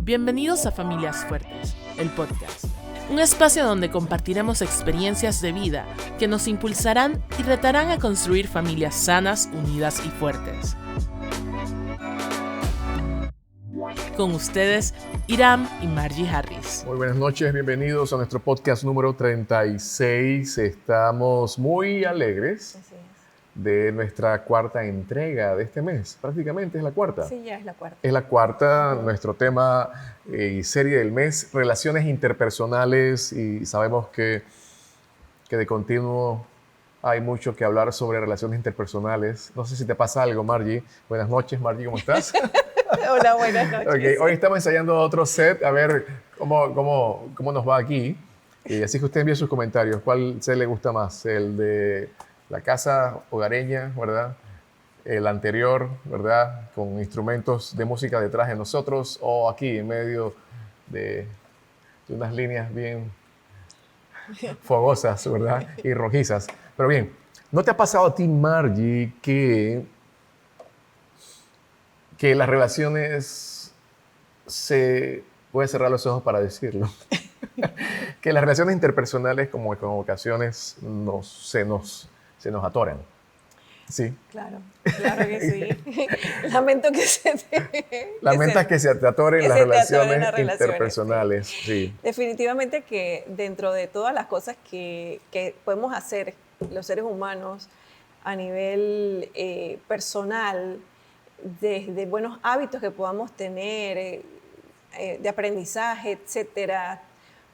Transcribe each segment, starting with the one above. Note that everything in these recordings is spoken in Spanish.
Bienvenidos a Familias Fuertes, el podcast. Un espacio donde compartiremos experiencias de vida que nos impulsarán y retarán a construir familias sanas, unidas y fuertes. Con ustedes, Iram y Margie Harris. Muy buenas noches, bienvenidos a nuestro podcast número 36. Estamos muy alegres de nuestra cuarta entrega de este mes. Prácticamente es la cuarta. Sí, ya es la cuarta. Es la cuarta, nuestro tema y serie del mes, relaciones interpersonales, y sabemos que de continuo hay mucho que hablar sobre relaciones interpersonales. No sé si te pasa algo, Margie. Buenas noches, Margie, ¿cómo estás? Hola, buenas noches. Okay, hoy estamos ensayando otro set, a ver cómo nos va aquí. Y así que usted envíe sus comentarios. ¿Cuál set le gusta más? El de la casa hogareña, ¿verdad? El anterior, ¿verdad? Con instrumentos de música detrás de nosotros, o aquí en medio de unas líneas bien fogosas, ¿verdad? Y rojizas. Pero bien, ¿no te ha pasado a ti, Margie, que las relaciones voy a cerrar los ojos para decirlo, que las relaciones interpersonales como con ocasiones se nos atoran? Sí. Claro que sí. Lamento que se te... Lamentas que se te atoren las relaciones interpersonales. Sí. Definitivamente que dentro de todas las cosas que podemos hacer los seres humanos a nivel personal, desde buenos hábitos que podamos tener, de aprendizaje, etcétera.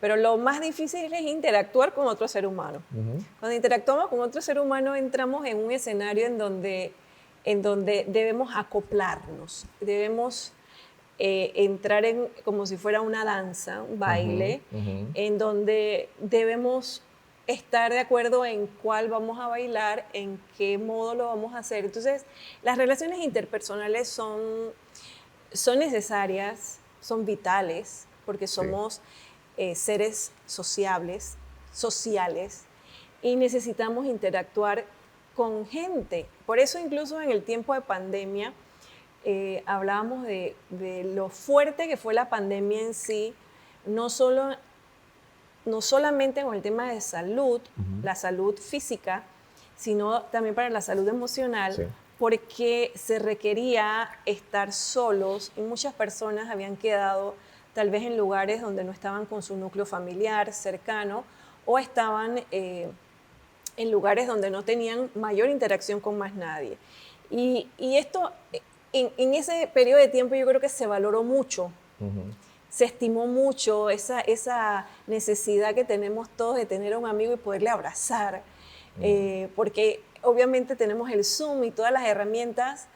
Pero lo más difícil es interactuar con otro ser humano. Uh-huh. Cuando interactuamos con otro ser humano, entramos en un escenario en donde debemos acoplarnos, debemos entrar como si fuera una danza, un baile, uh-huh. En donde debemos estar de acuerdo en cuál vamos a bailar, en qué modo lo vamos a hacer. Entonces, las relaciones interpersonales son necesarias, son vitales, porque somos seres sociales, y necesitamos interactuar con gente. Por eso incluso en el tiempo de pandemia hablábamos de lo fuerte que fue la pandemia en sí, no solamente con el tema de salud, uh-huh. La salud física, sino también para la salud emocional, sí. Porque se requería estar solos y muchas personas habían quedado tal vez en lugares donde no estaban con su núcleo familiar cercano, o estaban en lugares donde no tenían mayor interacción con más nadie. Y esto, en ese periodo de tiempo, yo creo que se valoró mucho. Uh-huh. Se estimó mucho esa necesidad que tenemos todos de tener a un amigo y poderle abrazar, porque obviamente tenemos el Zoom y todas las herramientas,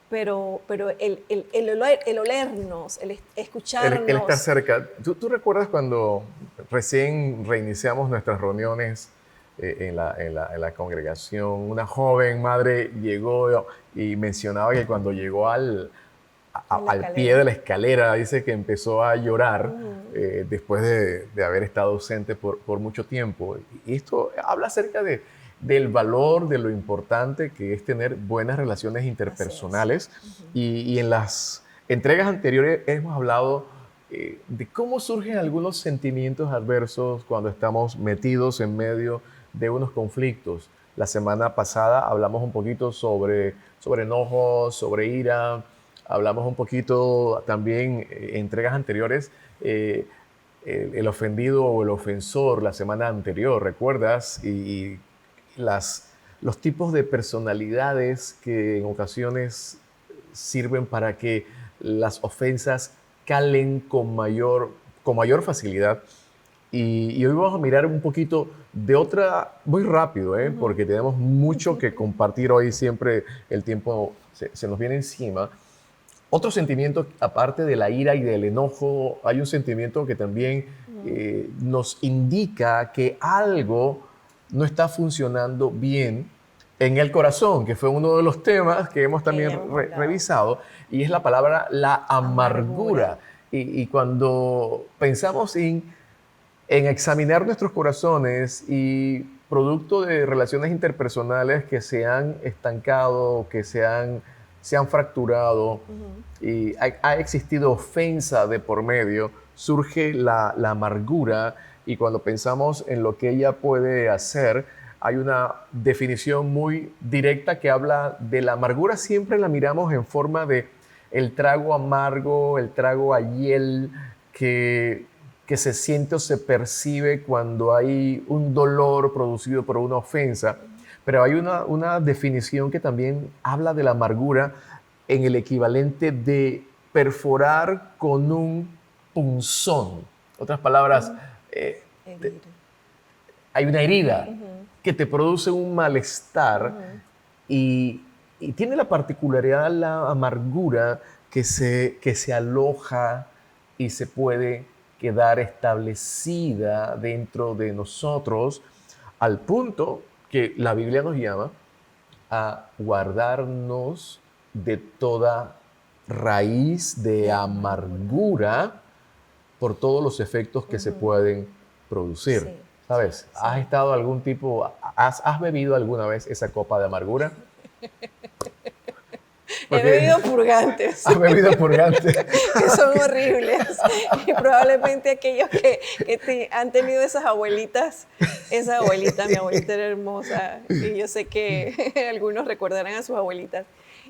pero el olernos, el escucharnos. El estar cerca. ¿Tú recuerdas cuando recién reiniciamos nuestras reuniones en la congregación? Una joven madre llegó y mencionaba que cuando llegó al pie de la escalera, dice que empezó a llorar después de haber estado ausente por mucho tiempo. Y esto habla acerca del valor, de lo importante que es tener buenas relaciones interpersonales. Uh-huh. Y en las entregas anteriores hemos hablado de cómo surgen algunos sentimientos adversos cuando estamos metidos en medio de unos conflictos. La semana pasada hablamos un poquito sobre enojos, sobre ira. Hablamos un poquito también en entregas anteriores, el ofendido o el ofensor la semana anterior, ¿recuerdas? Y los tipos de personalidades que en ocasiones sirven para que las ofensas calen con mayor facilidad. Y hoy vamos a mirar un poquito de otra, muy rápido, uh-huh. Porque tenemos mucho que compartir hoy, siempre el tiempo se nos viene encima. Otro sentimiento, aparte de la ira y del enojo, hay un sentimiento que también nos indica que algo no está funcionando bien en el corazón, que fue uno de los temas que hemos también revisado, y es la palabra la amargura. Y cuando pensamos en examinar nuestros corazones y producto de relaciones interpersonales que se han estancado, que se han se han fracturado y ha existido ofensa de por medio, surge la amargura, y cuando pensamos en lo que ella puede hacer, hay una definición muy directa que habla de la amargura. Siempre la miramos en forma de el trago amargo, el trago a hiel que se siente o se percibe cuando hay un dolor producido por una ofensa. Pero hay una definición que también habla de la amargura en el equivalente de perforar con un punzón. Otras palabras, hay una herida que te produce un malestar y tiene la particularidad, la amargura, que se aloja y se puede quedar establecida dentro de nosotros, al punto que la Biblia nos llama a guardarnos de toda raíz de amargura por todos los efectos que se pueden producir. Sí. ¿Sabes? Sí. ¿Has estado algún tipo, has bebido alguna vez esa copa de amargura? He bebido purgantes. ¿Has bebido purgantes? Que son horribles. Y probablemente aquellos que han tenido esas abuelitas, mi abuelita era hermosa, y yo sé que algunos recordarán a sus abuelitas,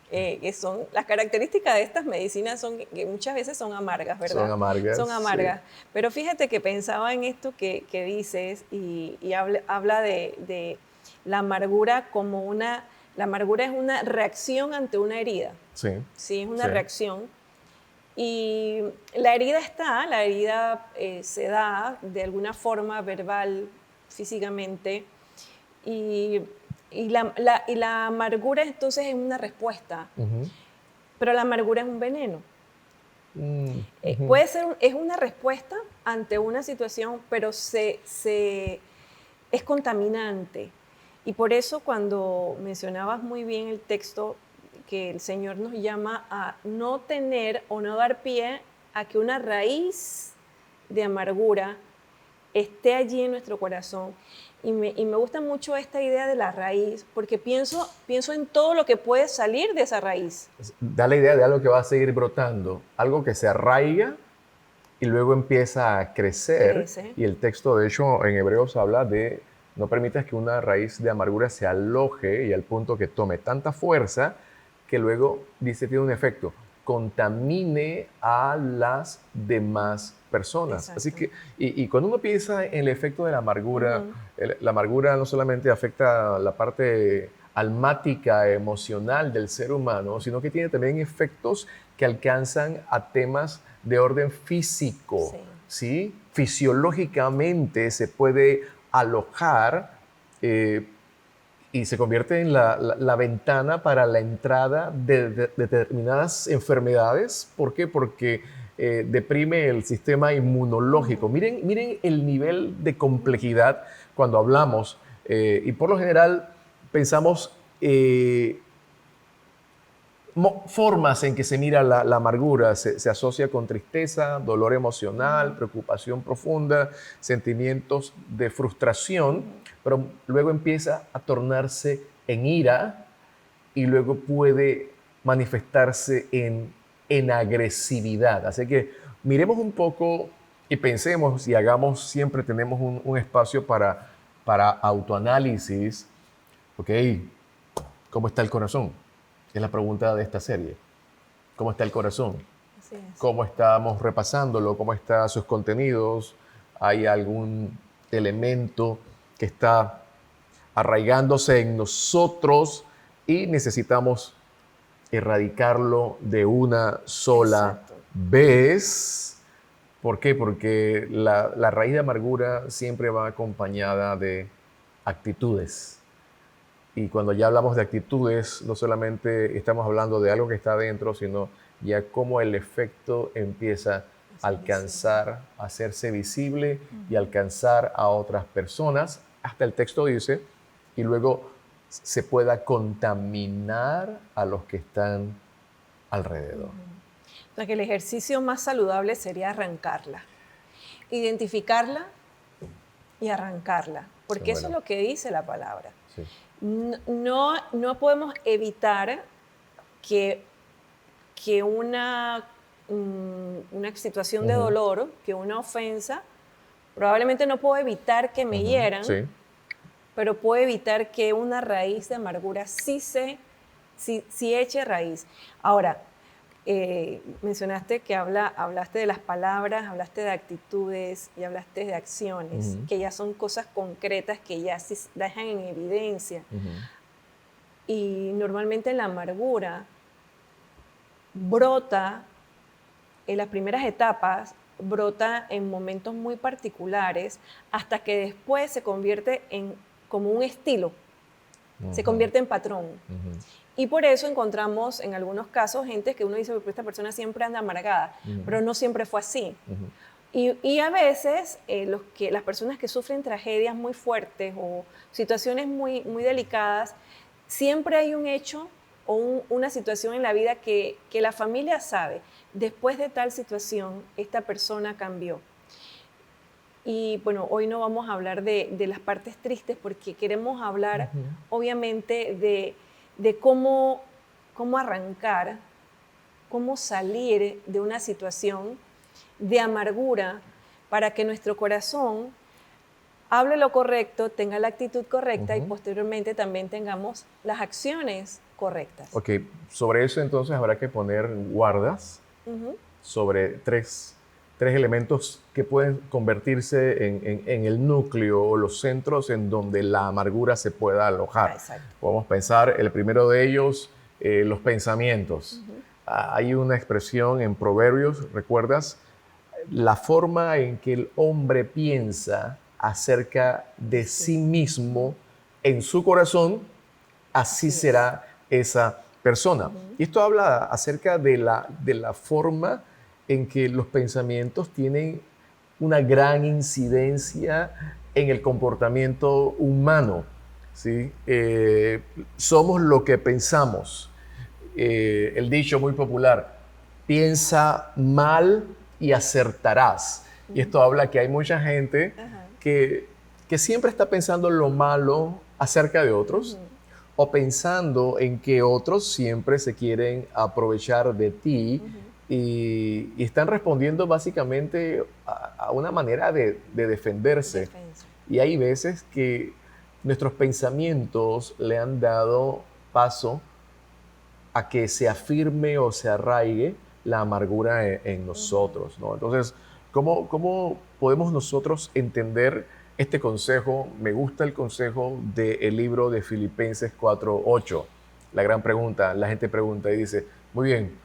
que son, las características de estas medicinas son que muchas veces son amargas, ¿verdad? Son amargas. Son amargas. Sí. Pero fíjate que pensaba en esto que dices y habla de la amargura como una... La amargura es una reacción ante una herida. Sí. Sí, es una reacción. Y la herida se da de alguna forma verbal, físicamente, y la amargura entonces es una respuesta. Pero la amargura es un veneno. Puede ser, es una respuesta ante una situación, pero es contaminante. Y por eso cuando mencionabas muy bien el texto, que el Señor nos llama a no tener o no dar pie a que una raíz de amargura esté allí en nuestro corazón. Y me gusta mucho esta idea de la raíz, porque pienso en todo lo que puede salir de esa raíz. Da la idea de algo que va a seguir brotando, algo que se arraiga y luego empieza a crecer. Y el texto, de hecho, en Hebreos habla de no permitas que una raíz de amargura se aloje y al punto que tome tanta fuerza que luego, dice, tiene un efecto, contamine a las demás personas. Exacto. Así que, y cuando uno piensa en el efecto de la amargura, la amargura no solamente afecta la parte almática, emocional del ser humano, sino que tiene también efectos que alcanzan a temas de orden físico. ¿Sí? Fisiológicamente se puede alojar y se convierte en la ventana para la entrada de determinadas enfermedades. ¿Por qué? Porque deprime el sistema inmunológico. Miren el nivel de complejidad cuando hablamos, y por lo general pensamos formas en que se mira la amargura. Se asocia con tristeza, dolor emocional, preocupación profunda, sentimientos de frustración, pero luego empieza a tornarse en ira y luego puede manifestarse en agresividad. Así que miremos un poco y pensemos y hagamos, siempre tenemos un espacio para autoanálisis. Ok, ¿cómo está el corazón? Es la pregunta de esta serie. ¿Cómo está el corazón? Así es. ¿Cómo estamos repasándolo? ¿Cómo están sus contenidos? ¿Hay algún elemento que está arraigándose en nosotros y necesitamos erradicarlo de una sola vez? ¿Por qué? Porque la raíz de amargura siempre va acompañada de actitudes. Y cuando ya hablamos de actitudes, no solamente estamos hablando de algo que está adentro, sino ya cómo el efecto empieza a alcanzar, a hacerse visible y alcanzar a otras personas. Hasta el texto dice, y luego se pueda contaminar a los que están alrededor. O sea, que el ejercicio más saludable sería arrancarla. Identificarla y arrancarla. Porque eso es lo que dice la palabra. Sí. No podemos evitar que una situación de dolor, que una ofensa, probablemente no puedo evitar que me hieran, Sí. pero puedo evitar que una raíz de amargura sí eche raíz. Ahora, mencionaste que hablaste de las palabras, hablaste de actitudes y hablaste de acciones, que ya son cosas concretas que ya sí dejan en evidencia. Y normalmente la amargura brota en las primeras etapas, brota en momentos muy particulares, hasta que después se convierte en como un estilo, se convierte en patrón. Y por eso encontramos en algunos casos gente que uno dice, esta persona siempre anda amargada, pero no siempre fue así. Y a veces las personas que sufren tragedias muy fuertes o situaciones muy, muy delicadas, siempre hay un hecho o una situación en la vida que la familia sabe, después de tal situación, esta persona cambió. Y bueno, hoy no vamos a hablar de las partes tristes porque queremos hablar obviamente de cómo arrancar, cómo salir de una situación de amargura para que nuestro corazón hable lo correcto, tenga la actitud correcta y posteriormente también tengamos las acciones correctas. Ok, sobre eso entonces habrá que poner guardas sobre tres elementos que pueden convertirse en el núcleo o los centros en donde la amargura se pueda alojar. Exacto. Podemos pensar, el primero de ellos, los pensamientos. Hay una expresión en Proverbios, ¿recuerdas? La forma en que el hombre piensa acerca de sí mismo en su corazón, así será esa persona. Y esto habla acerca de la forma en que los pensamientos tienen una gran incidencia en el comportamiento humano, ¿sí? Somos lo que pensamos. El dicho muy popular, piensa mal y acertarás. Y esto habla que hay mucha gente que siempre está pensando lo malo acerca de otros o pensando en que otros siempre se quieren aprovechar de ti y están respondiendo básicamente a una manera de defenderse. Defensa. Y hay veces que nuestros pensamientos le han dado paso a que se afirme o se arraigue la amargura en nosotros, ¿no? Entonces, ¿cómo podemos nosotros entender este consejo? Me gusta el consejo del libro de Filipenses 4:8. La gran pregunta, la gente pregunta y dice, muy bien,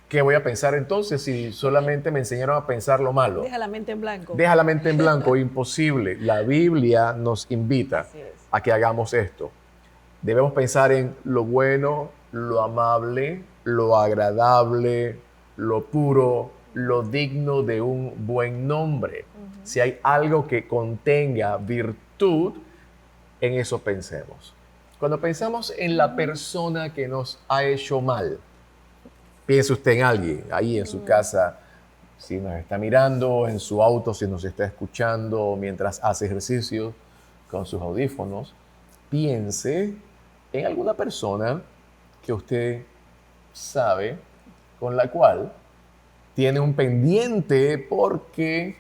¿qué voy a pensar entonces si solamente me enseñaron a pensar lo malo? Deja la mente en blanco. Deja la mente en blanco, imposible. La Biblia nos invita Así es. a que hagamos esto. Debemos pensar en lo bueno, lo amable, lo agradable, lo puro, lo digno de un buen nombre. Si hay algo que contenga virtud, en eso pensemos. Cuando pensamos en la persona que nos ha hecho mal, piense usted en alguien ahí en su casa, si nos está mirando, en su auto, si nos está escuchando mientras hace ejercicio con sus audífonos, piense en alguna persona que usted sabe con la cual tiene un pendiente porque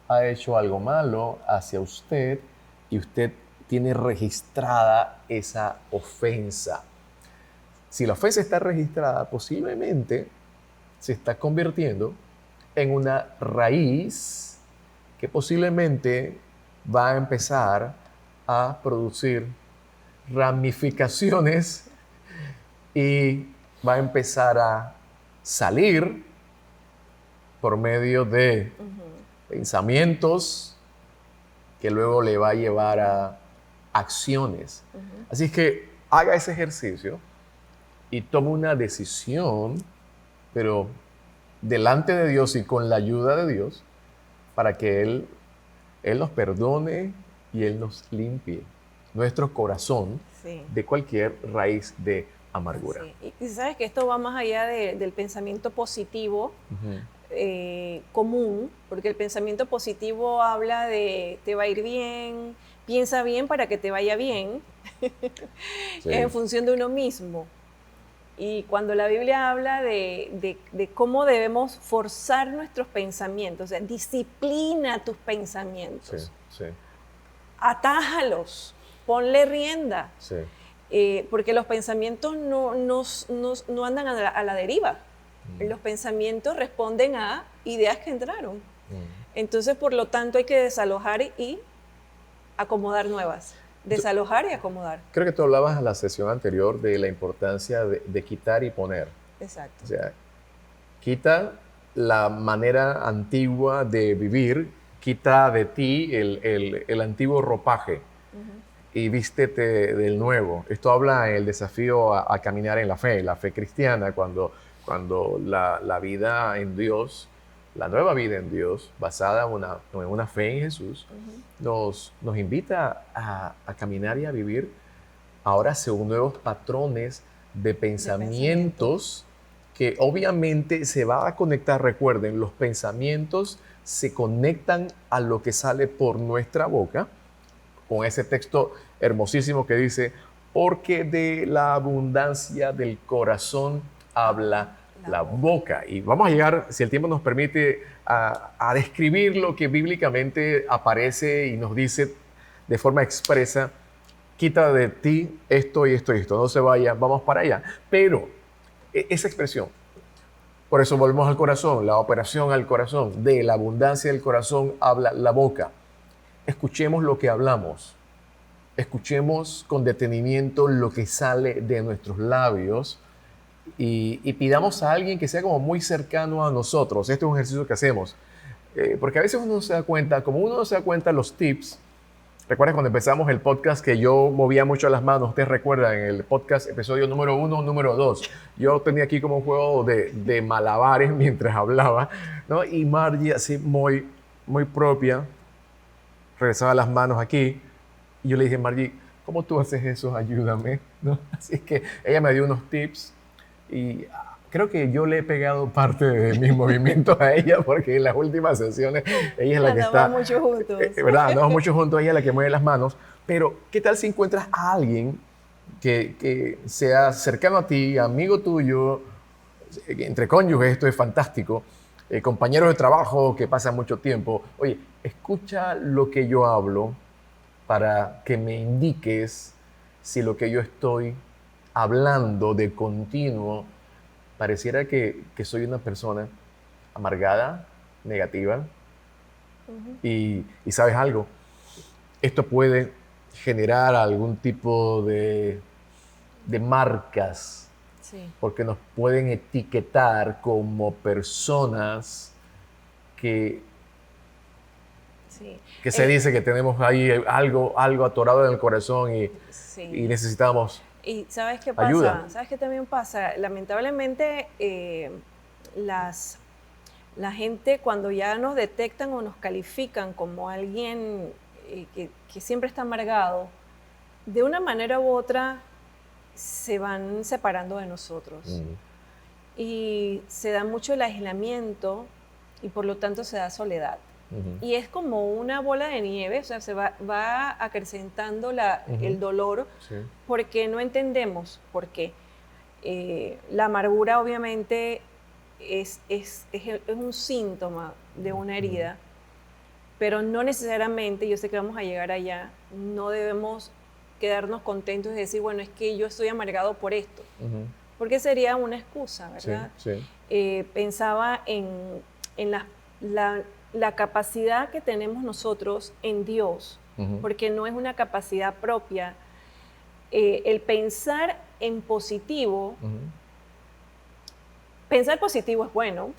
ha hecho algo malo hacia usted y usted tiene registrada esa ofensa. Si la ofensa está registrada, posiblemente se está convirtiendo en una raíz que posiblemente va a empezar a producir ramificaciones y va a empezar a salir por medio de pensamientos que luego le va a llevar a acciones. Así es que haga ese ejercicio y tome una decisión, pero delante de Dios y con la ayuda de Dios, para que Él nos perdone y Él nos limpie nuestro corazón de cualquier raíz de amargura. Sí. Y sabes que esto va más allá del pensamiento positivo común, porque el pensamiento positivo habla de te va a ir bien, piensa bien para que te vaya bien, en función de uno mismo. Y cuando la Biblia habla de cómo debemos forzar nuestros pensamientos, o sea, disciplina tus pensamientos, sí, atájalos, ponle rienda, sí. porque los pensamientos no andan a la deriva. Los pensamientos responden a ideas que entraron. Entonces, por lo tanto, hay que desalojar y acomodar nuevas. Desalojar y acomodar. Creo que tú hablabas en la sesión anterior de la importancia de quitar y poner. Exacto. O sea, quita la manera antigua de vivir, quita de ti el antiguo ropaje y vístete del nuevo. Esto habla en el desafío a caminar en la fe cristiana, cuando la vida en Dios, la nueva vida en Dios, basada en una fe en Jesús, nos invita a caminar y a vivir ahora según nuevos patrones de pensamientos que obviamente se va a conectar. Recuerden, los pensamientos se conectan a lo que sale por nuestra boca, con ese texto hermosísimo que dice, porque de la abundancia del corazón habla la boca. Y vamos a llegar, si el tiempo nos permite, a describir lo que bíblicamente aparece y nos dice de forma expresa: quita de ti esto y esto y esto, no se vaya, vamos para allá. Pero esa expresión, por eso volvemos al corazón, la operación al corazón, de la abundancia del corazón habla la boca. Escuchemos lo que hablamos, escuchemos con detenimiento lo que sale de nuestros labios y pidamos a alguien que sea como muy cercano a nosotros. Este es un ejercicio que hacemos, porque a veces uno no se da cuenta, como uno no se da cuenta los tips. ¿Recuerdan cuando empezamos el podcast que yo movía mucho las manos? Ustedes recuerdan en el podcast episodio número 1, número 2. Yo tenía aquí como un juego de malabares mientras hablaba, ¿no? Y Margie, así muy propia, regresaba las manos aquí. Y yo le dije: Margie, ¿cómo tú haces eso? Ayúdame, ¿no? Así que ella me dio unos tips y creo que yo le he pegado parte de mis movimientos a ella, porque en las últimas sesiones ella es la que está... Andamos mucho juntos. ¿Verdad? Andamos mucho juntos, ella es la que mueve las manos. Pero, ¿qué tal si encuentras a alguien que sea cercano a ti, amigo tuyo, entre cónyuges? Esto es fantástico. Compañeros de trabajo que pasan mucho tiempo. Oye, escucha lo que yo hablo para que me indiques si lo que yo estoy hablando de continuo pareciera que soy una persona amargada, negativa. Y ¿sabes algo? Esto puede generar algún tipo de marcas, Sí. porque nos pueden etiquetar como personas que se dice que tenemos ahí algo atorado en el corazón y necesitamos ¿Y sabes qué pasa? ayuda. ¿Sabes qué también pasa? Lamentablemente, la gente, cuando ya nos detectan o nos califican como alguien que siempre está amargado, de una manera u otra se van separando de nosotros. Y se da mucho el aislamiento y por lo tanto se da soledad. Y es como una bola de nieve, o sea, se va acrecentando el dolor, porque no entendemos por qué. La amargura obviamente es un síntoma de una herida, pero no necesariamente, yo sé que vamos a llegar allá, no debemos quedarnos contentos y decir, bueno, es que yo estoy amargado por esto, porque sería una excusa, ¿verdad? Pensaba en la capacidad que tenemos nosotros en Dios, porque no es una capacidad propia. El pensar en positivo, pensar positivo es bueno,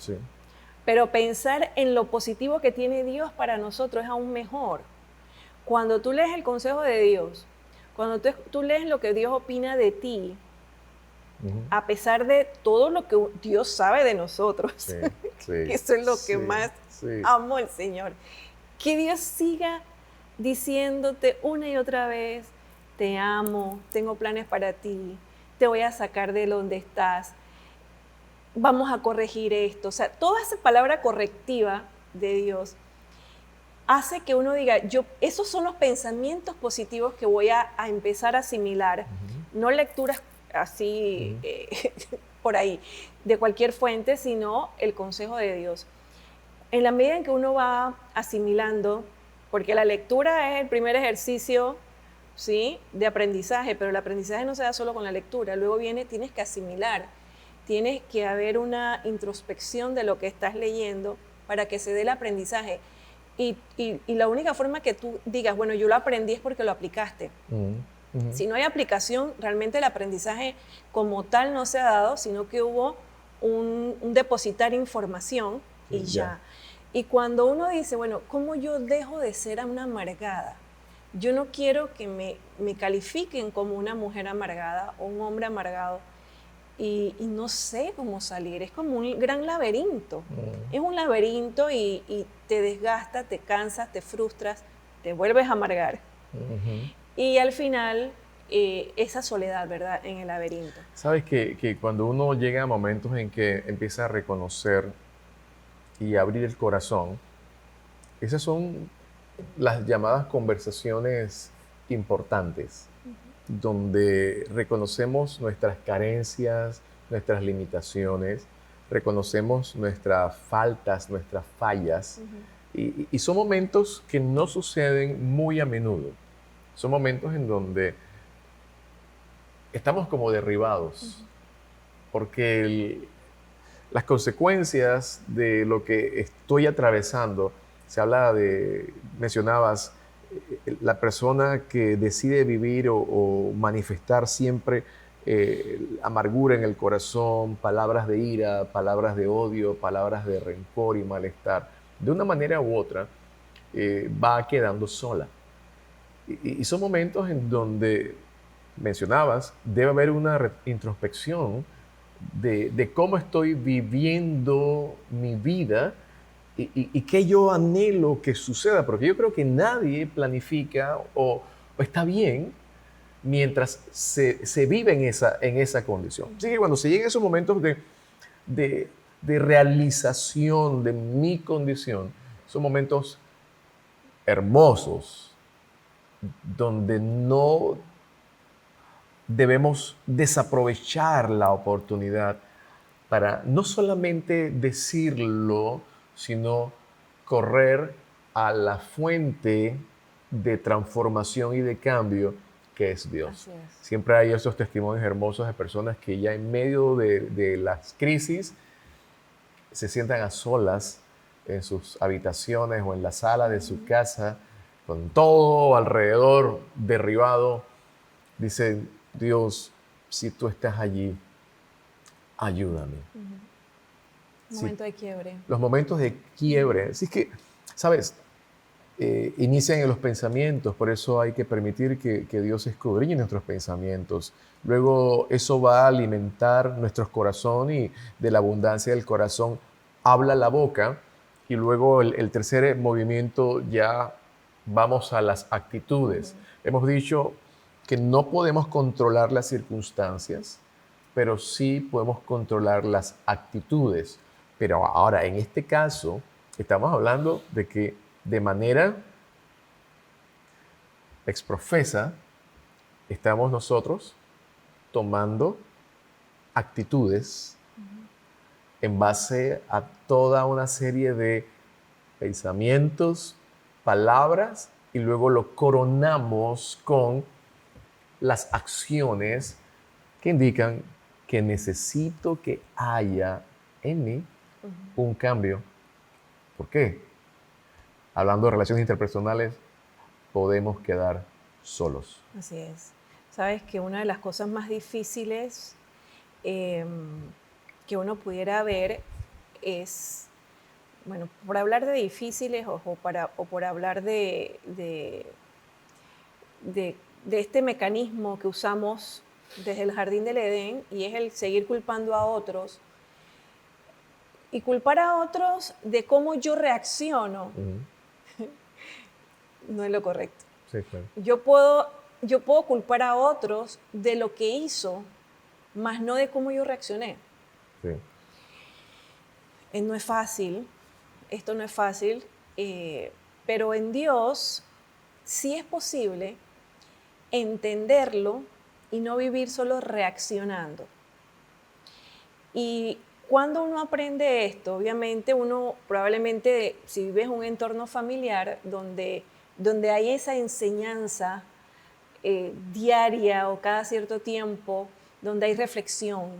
pero pensar en lo positivo que tiene Dios para nosotros es aún mejor. Cuando tú lees el consejo de Dios, cuando tú lees lo que Dios opina de ti, a pesar de todo lo que Dios sabe de nosotros, eso es lo que más amo al Señor, que Dios siga diciéndote una y otra vez: te amo, tengo planes para ti, te voy a sacar de donde estás, vamos a corregir esto. O sea, toda esa palabra correctiva de Dios hace que uno diga, esos son los pensamientos positivos que voy a empezar a asimilar, no lecturas así por ahí, de cualquier fuente, sino el consejo de Dios. En la medida en que uno va asimilando, porque la lectura es el primer ejercicio, ¿sí?, de aprendizaje, pero el aprendizaje no se da solo con la lectura, luego tienes que asimilar, tienes que haber una introspección de lo que estás leyendo para que se dé el aprendizaje. Y la única forma que tú digas, bueno, yo lo aprendí es porque lo aplicaste. Si no hay aplicación, realmente el aprendizaje como tal no se ha dado, sino que hubo un depositar información y ya. Y cuando uno dice, bueno, ¿cómo yo dejo de ser una amargada? Yo no quiero que me califiquen como una mujer amargada o un hombre amargado y no sé cómo salir. Es como un gran laberinto. Es un laberinto y te desgasta, te cansas, te frustras, te vuelves a amargar. Y al final, esa soledad, ¿verdad?, en el laberinto. Sabes que cuando uno llega a momentos en que empieza a reconocer y abrir el corazón, esas son las llamadas conversaciones importantes, donde reconocemos nuestras carencias, nuestras limitaciones, reconocemos nuestras faltas, nuestras fallas, y son momentos que no suceden muy a menudo. Son momentos en donde estamos como derribados, porque las consecuencias de lo que estoy atravesando, mencionabas, la persona que decide vivir o manifestar siempre amargura en el corazón, palabras de ira, palabras de odio, palabras de rencor y malestar, de una manera u otra, va quedando sola. Y son momentos en donde, mencionabas, debe haber una introspección de cómo estoy viviendo mi vida y qué yo anhelo que suceda, porque yo creo que nadie planifica o está bien mientras se vive en esa condición. Así que cuando se llegan esos momentos de realización de mi condición, son momentos hermosos, donde no debemos desaprovechar la oportunidad para no solamente decirlo, sino correr a la fuente de transformación y de cambio que es Dios. Siempre hay esos testimonios hermosos de personas que ya en medio de las crisis se sientan a solas en sus habitaciones o en la sala de su casa, con todo alrededor derribado. Dicen, Dios, si tú estás allí, ayúdame. Momento de quiebre. Los momentos de quiebre. Así que, ¿sabes? Inician en los pensamientos, por eso hay que permitir que Dios escudriñe nuestros pensamientos. Luego eso va a alimentar nuestros corazones y de la abundancia del corazón habla la boca. Y luego el tercer movimiento ya vamos a las actitudes. Hemos dicho que no podemos controlar las circunstancias, pero sí podemos controlar las actitudes. Pero ahora, en este caso, estamos hablando de que de manera exprofesa estamos nosotros tomando actitudes en base a toda una serie de pensamientos, palabras, y luego lo coronamos con las acciones que indican que necesito que haya en mí un cambio. ¿Por qué? Hablando de relaciones interpersonales, podemos quedar solos. Así es. Sabes que una de las cosas más difíciles que uno pudiera ver es, bueno, por hablar de difíciles o por hablar de este mecanismo que usamos desde el jardín del Edén, y es el seguir culpando a otros, y culpar a otros de cómo yo reacciono, no es lo correcto. Sí, claro. Yo puedo culpar a otros de lo que hizo, más no de cómo yo reaccioné. Sí. No es fácil, esto no es fácil, pero en Dios sí es posible entenderlo y no vivir solo reaccionando. Y cuando uno aprende esto, obviamente uno probablemente, si vives en un entorno familiar donde hay esa enseñanza diaria o cada cierto tiempo, donde hay reflexión,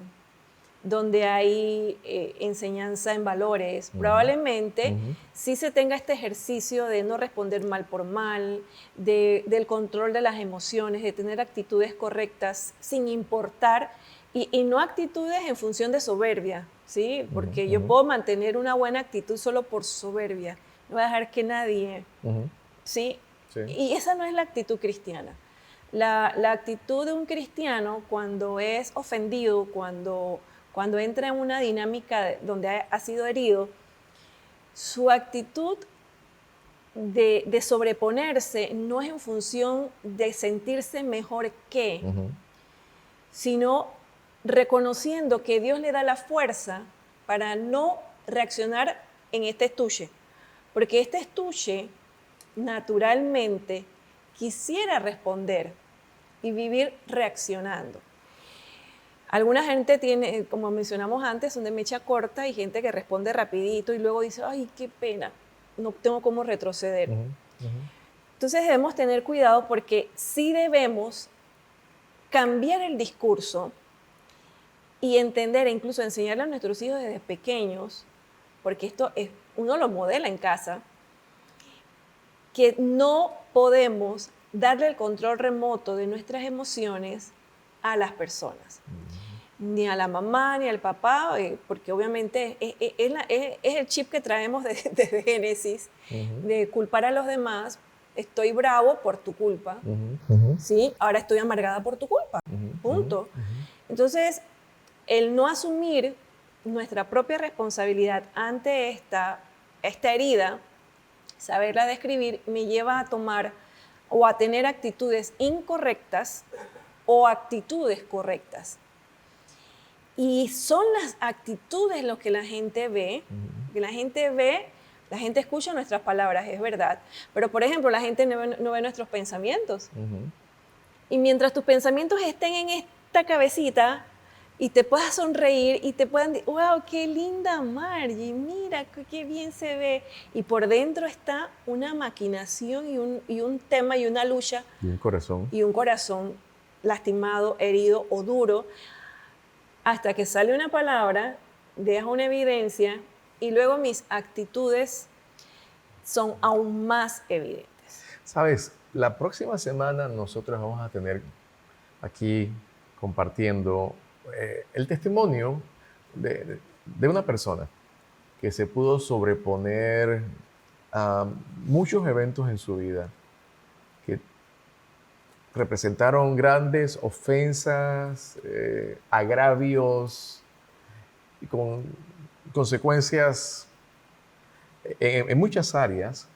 donde hay enseñanza en valores, probablemente sí se tenga este ejercicio de no responder mal por mal, del control de las emociones, de tener actitudes correctas sin importar, y no actitudes en función de soberbia, ¿sí? Porque yo puedo mantener una buena actitud solo por soberbia, no voy a dejar que nadie, ¿sí? Sí. Y esa no es la actitud cristiana. La actitud de un cristiano cuando es ofendido, cuando entra en una dinámica donde ha sido herido, su actitud de sobreponerse no es en función de sentirse mejor que, sino reconociendo que Dios le da la fuerza para no reaccionar en este estuche. Porque este estuche naturalmente quisiera responder y vivir reaccionando. Alguna gente tiene, como mencionamos antes, son de mecha corta y gente que responde rapidito y luego dice, ay, qué pena, no tengo cómo retroceder. Entonces debemos tener cuidado porque sí debemos cambiar el discurso y entender e incluso enseñarle a nuestros hijos desde pequeños, porque esto uno lo modela en casa, que no podemos darle el control remoto de nuestras emociones a las personas, ni a la mamá, ni al papá, porque obviamente es el chip que traemos desde Génesis, de culpar a los demás. Estoy bravo por tu culpa, ¿sí? Ahora estoy amargada por tu culpa, punto. Entonces, el no asumir nuestra propia responsabilidad ante esta herida, saberla describir, me lleva a tomar o a tener actitudes incorrectas o actitudes correctas. Y son las actitudes lo que la gente ve, que la gente escucha nuestras palabras, es verdad, pero por ejemplo la gente no ve nuestros pensamientos. Y mientras tus pensamientos estén en esta cabecita y te puedas sonreír y te puedan decir, wow, qué linda Margie, mira qué bien se ve, y por dentro está una maquinación y un tema y una lucha y un corazón lastimado, herido o duro, hasta que sale una palabra, deja una evidencia y luego mis actitudes son aún más evidentes. Sabes, la próxima semana nosotros vamos a tener aquí compartiendo el testimonio de una persona que se pudo sobreponer a muchos eventos en su vida que representaron grandes ofensas, agravios y con consecuencias en muchas áreas,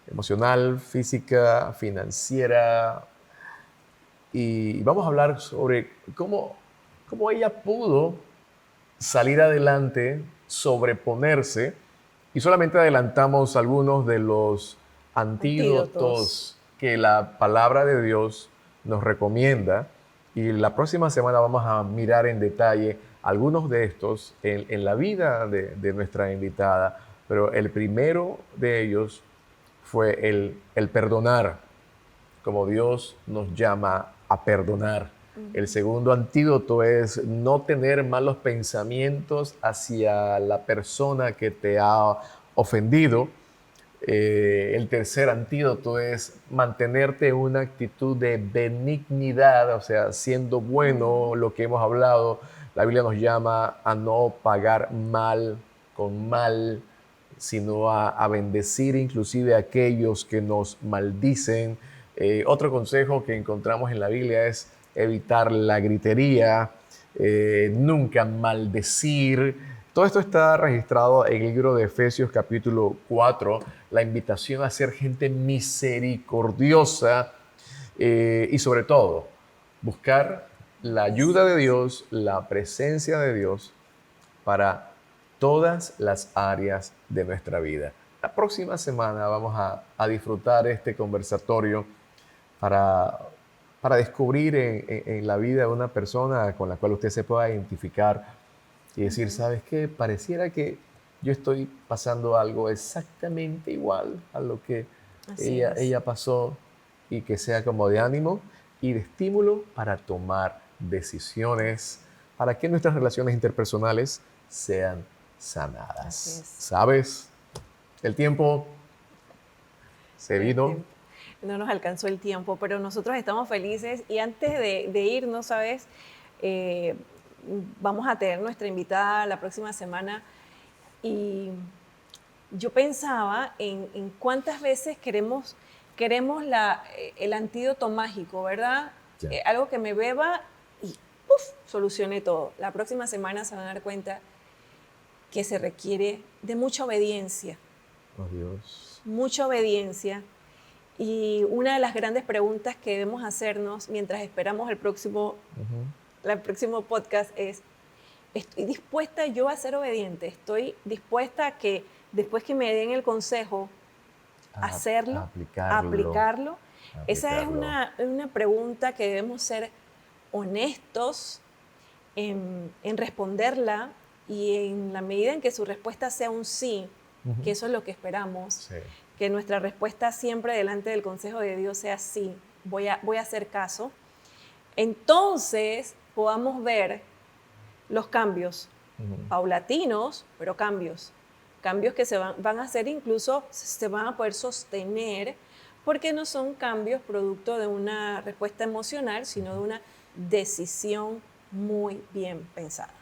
emocional, física, financiera. Y vamos a hablar sobre cómo ella pudo salir adelante, sobreponerse, y solamente adelantamos algunos de los antídotos que la palabra de Dios nos recomienda. Y la próxima semana vamos a mirar en detalle algunos de estos en la vida de nuestra invitada. Pero el primero de ellos fue el perdonar, como Dios nos llama a perdonar. El segundo antídoto es no tener malos pensamientos hacia la persona que te ha ofendido. El tercer antídoto es mantenerte en una actitud de benignidad, o sea, siendo bueno, lo que hemos hablado. La Biblia nos llama a no pagar mal con mal, sino a bendecir inclusive a aquellos que nos maldicen. Otro consejo que encontramos en la Biblia es evitar la gritería, nunca maldecir. Todo esto está registrado en el libro de Efesios capítulo 4, la invitación a ser gente misericordiosa y sobre todo buscar la ayuda de Dios, la presencia de Dios para todas las áreas de nuestra vida. La próxima semana vamos a disfrutar este conversatorio para para descubrir en la vida de una persona con la cual usted se pueda identificar y decir, ¿sabes qué? Pareciera que yo estoy pasando algo exactamente igual a lo que ella pasó, y que sea como de ánimo y de estímulo para tomar decisiones, para que nuestras relaciones interpersonales sean sanadas. ¿Sabes? El tiempo se vino. No nos alcanzó el tiempo, pero nosotros estamos felices y antes de irnos, ¿sabes? Vamos a tener nuestra invitada la próxima semana y yo pensaba en cuántas veces queremos el antídoto mágico, ¿verdad? Algo que me beba y ¡puf! Solucione todo. La próxima semana se van a dar cuenta que se requiere de mucha obediencia. Oh, Dios. Mucha obediencia. Y una de las grandes preguntas que debemos hacernos mientras esperamos el próximo podcast es, ¿estoy dispuesta yo a ser obediente? ¿Estoy dispuesta a que después que me den el consejo, hacerlo, aplicarlo? Esa es una pregunta que debemos ser honestos en responderla, y en la medida en que su respuesta sea un sí, que eso es lo que esperamos, que nuestra respuesta siempre delante del consejo de Dios sea sí, voy a hacer caso, entonces podamos ver los cambios paulatinos, pero cambios que se van a hacer, incluso se van a poder sostener, porque no son cambios producto de una respuesta emocional, sino de una decisión muy bien pensada.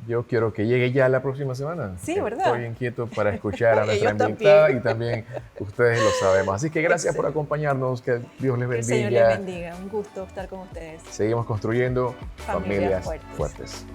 Yo quiero que llegue ya la próxima semana. Sí, ¿verdad? Estoy inquieto para escuchar a nuestra invitada y también ustedes lo sabemos. Así que gracias por acompañarnos, que Dios les bendiga. Que el Señor les bendiga, un gusto estar con ustedes. Seguimos construyendo familias fuertes.